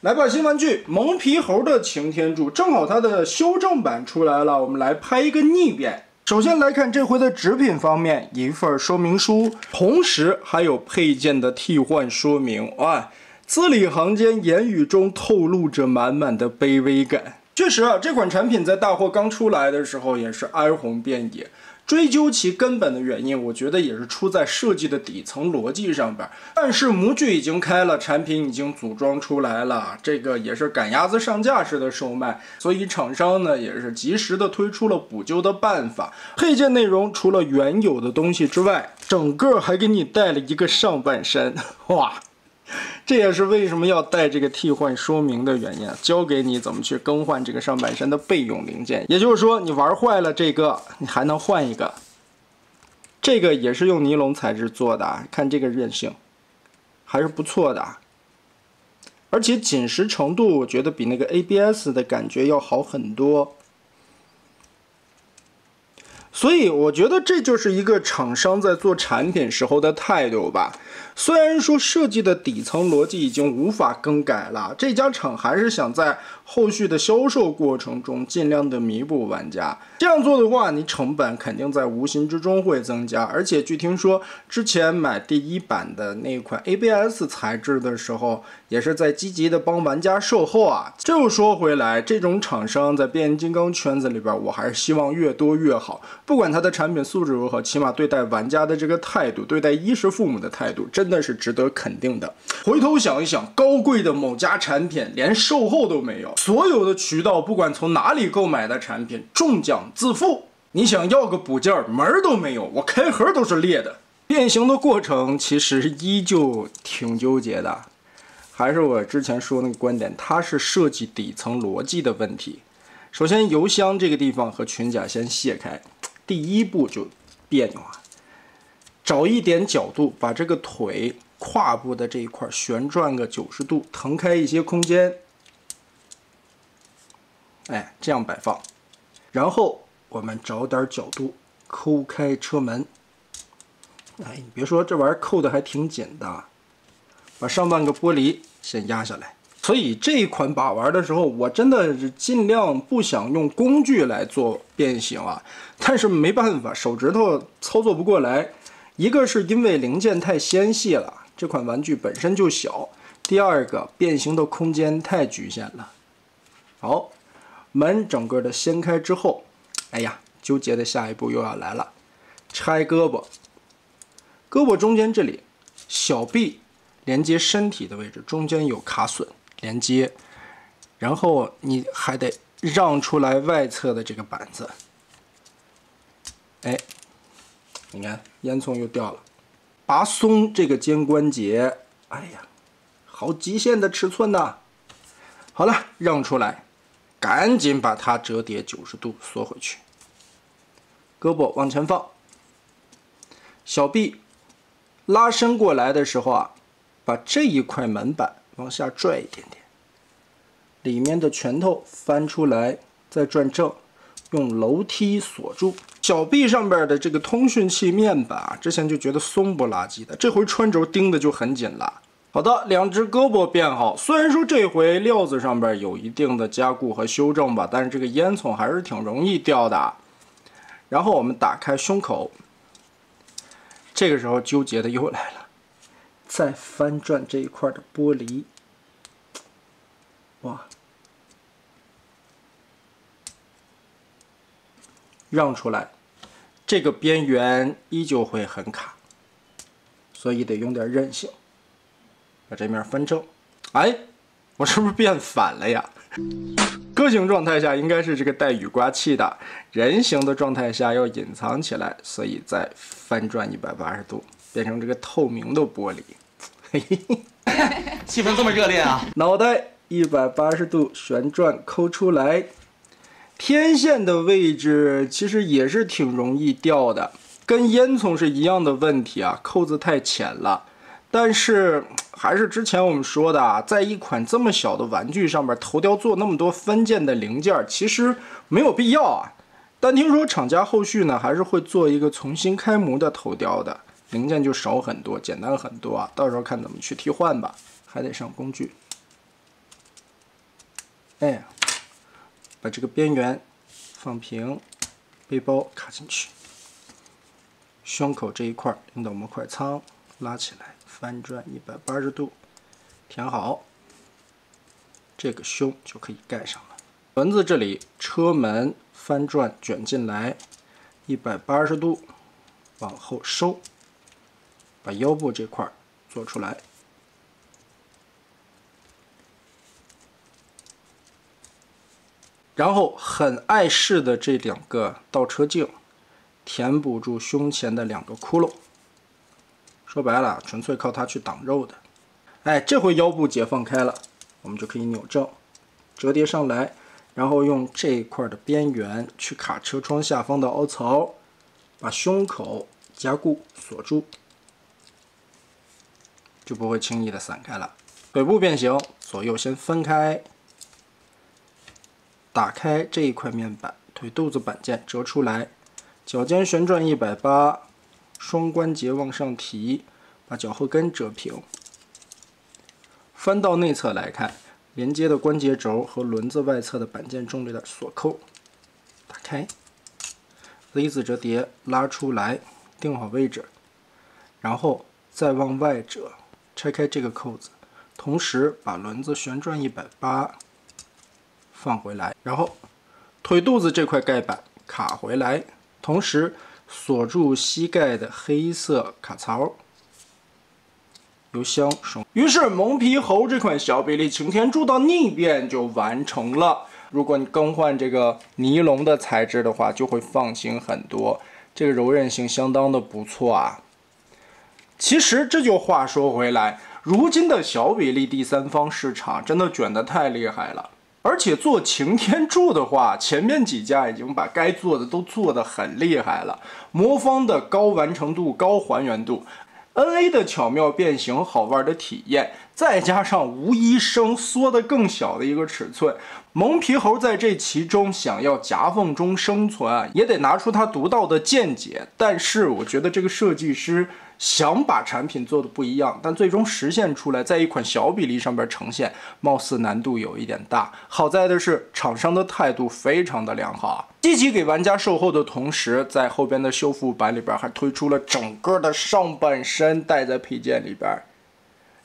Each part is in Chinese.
来吧，新玩具蒙皮猴的擎天柱，正好它的修正版出来了，我们来拍一个逆变。首先来看这回的纸品方面，一份说明书，同时还有配件的替换说明。哇，字里行间言语中透露着满满的卑微感。确实啊，这款产品在大货刚出来的时候也是哀鸿遍野。追究其根本的原因，我觉得也是出在设计的底层逻辑上边。但是模具已经开了，产品已经组装出来了，这个也是赶鸭子上架式的售卖，所以厂商呢也是及时的推出了补救的办法。配件内容除了原有的东西之外，整个还给你带了一个上半身，哇！这也是为什么要带这个替换说明的原因啊，教给你怎么去更换这个上半身的备用零件。也就是说，你玩坏了这个，你还能换一个。这个也是用尼龙材质做的，看这个韧性，还是不错的。而且紧实程度，我觉得比那个 ABS 的感觉要好很多。所以我觉得这就是一个厂商在做产品时候的态度吧。虽然说设计的底层逻辑已经无法更改了，这家厂还是想在后续的销售过程中尽量的弥补玩家。这样做的话，你成本肯定在无形之中会增加。而且据听说，之前买第一版的那款 ABS 材质的时候，也是在积极的帮玩家售后啊。这又说回来，这种厂商在变形金刚圈子里边，我还是希望越多越好。不管它的产品素质如何，起码对待玩家的这个态度，对待衣食父母的态度，真的是值得肯定的。回头想一想，高贵的某家产品连售后都没有，所有的渠道不管从哪里购买的产品，中奖自付。你想要个补件门儿都没有，我开盒都是裂的。变形的过程其实依旧挺纠结的，还是我之前说那个观点，它是设计底层逻辑的问题。首先，油箱这个地方和裙甲先卸开，第一步就别扭啊。找一点角度，把这个腿胯部的这一块旋转个90度，腾开一些空间。哎，这样摆放。然后我们找点角度，抠开车门。哎，你别说，这玩意儿扣的还挺紧的。把上半个玻璃先压下来。所以这一款把玩的时候，我真的是尽量不想用工具来做变形啊，但是没办法，手指头操作不过来。一个是因为零件太纤细了，这款玩具本身就小；第二个，变形的空间太局限了。好，门整个的掀开之后，哎呀，纠结的下一步又要来了，拆胳膊。胳膊中间这里，小臂连接身体的位置中间有卡榫连接，然后你还得让出来外侧的这个板子。哎，你看烟囱又掉了，拔松这个肩关节，哎呀，好极限的尺寸呐！好了，让出来，赶紧把它折叠90度缩回去。胳膊往前放，小臂拉伸过来的时候啊，把这一块门板往下拽一点点，里面的拳头翻出来，再转正，用楼梯锁住。小臂上边的这个通讯器面板啊，之前就觉得松不拉几的，这回穿轴钉的就很紧了。好的，两只胳膊变好，虽然说这回料子上边有一定的加固和修正吧，但是这个烟囱还是挺容易掉的。然后我们打开胸口，这个时候纠结的又来了，再翻转这一块的玻璃，哇！让出来，这个边缘依旧会很卡，所以得用点韧性。把这面翻正，哎，我是不是变反了呀？鸽形状态下应该是这个带雨刮器的，人形的状态下要隐藏起来，所以再翻转180度，变成这个透明的玻璃。嘿嘿嘿，气氛这么热烈啊！脑袋180度旋转抠出来。天线的位置其实也是挺容易掉的，跟烟囱是一样的问题啊，扣子太浅了。但是还是之前我们说的啊，在一款这么小的玩具上面头雕做那么多分件的零件，其实没有必要啊。但听说厂家后续呢还是会做一个重新开模的头雕的，零件就少很多，简单很多啊。到时候看怎么去替换吧，还得上工具。哎，把这个边缘放平，背包卡进去，胸口这一块领导模块仓拉起来，翻转180度，填好，这个胸就可以盖上了。轮子这里车门翻转卷进来，180度往后收，把腰部这块做出来。然后很碍事的这2个倒车镜，填补住胸前的2个窟窿。说白了，纯粹靠它去挡肉的。哎，这回腰部解放开了，我们就可以扭正，折叠上来，然后用这一块的边缘去卡车窗下方的凹槽，把胸口加固锁住，就不会轻易的散开了。腿部变形，左右先分开。打开这一块面板，腿肚子板件折出来，脚尖旋转180，双关节往上提，把脚后跟折平。翻到内侧来看，连接的关节轴和轮子外侧的板件重力的锁扣，打开 ，Z 字折叠拉出来，定好位置，然后再往外折，拆开这个扣子，同时把轮子旋转180。放回来，然后腿肚子这块盖板卡回来，同时锁住膝盖的黑色卡槽，油箱松。于是蒙皮猴这款小比例擎天柱的逆变就完成了。如果你更换这个尼龙的材质的话，就会放心很多，这个柔韧性相当的不错啊。其实这就话说回来，如今的小比例第三方市场真的卷得太厉害了。而且做擎天柱的话，前面几家已经把该做的都做得很厉害了。魔方的高完成度、高还原度 ，NA 的巧妙变形、好玩的体验，再加上无医生缩得更小的一个尺寸，蒙皮猴在这其中想要夹缝中生存啊，也得拿出他独到的见解。但是我觉得这个设计师想把产品做的不一样，但最终实现出来，在一款小比例上边呈现，貌似难度有一点大。好在的是，厂商的态度非常的良好啊，积极给玩家售后的同时，在后边的修复版里边还推出了整个的上半身带在配件里边。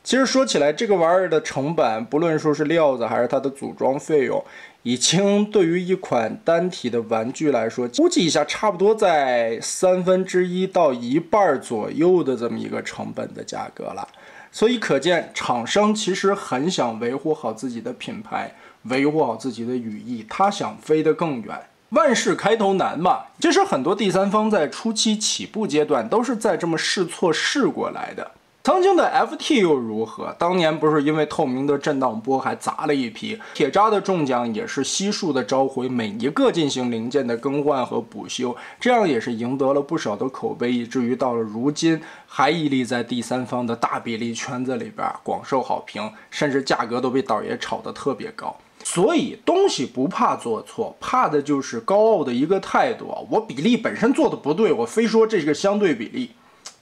其实说起来，这个玩意儿的成本，不论说是料子还是它的组装费用，已经对于一款单体的玩具来说，估计一下差不多在1/3到1半左右的这么一个成本的价格了。所以可见，厂商其实很想维护好自己的品牌，维护好自己的羽翼，他想飞得更远。万事开头难嘛，其实很多第三方在初期起步阶段都是在这么试错试过来的。曾经的 FT 又如何？当年不是因为透明的震荡波还砸了一批，铁渣的中奖也是悉数的召回，每一个进行零件的更换和补修，这样也是赢得了不少的口碑，以至于到了如今还屹立在第三方的大比例圈子里边广受好评，甚至价格都被道爷炒得特别高。所以东西不怕做错，怕的就是高傲的一个态度啊！我比例本身做的不对，我非说这个相对比例，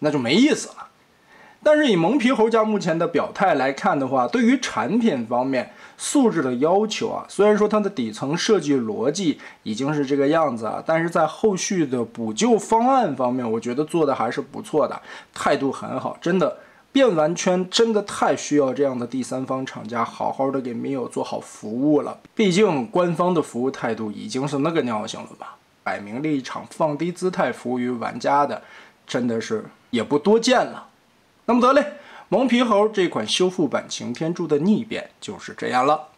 那就没意思了。但是以蒙皮猴家目前的表态来看的话，对于产品方面素质的要求啊，虽然说它的底层设计逻辑已经是这个样子啊，但是在后续的补救方案方面，我觉得做的还是不错的，态度很好，真的。电玩圈真的太需要这样的第三方厂家好好的给迷友做好服务了，毕竟官方的服务态度已经是那个尿性了吧，摆明了一场放低姿态服务于玩家的，真的是也不多见了。那么得嘞，蒙皮猴这款修复版擎天柱的逆变就是这样了。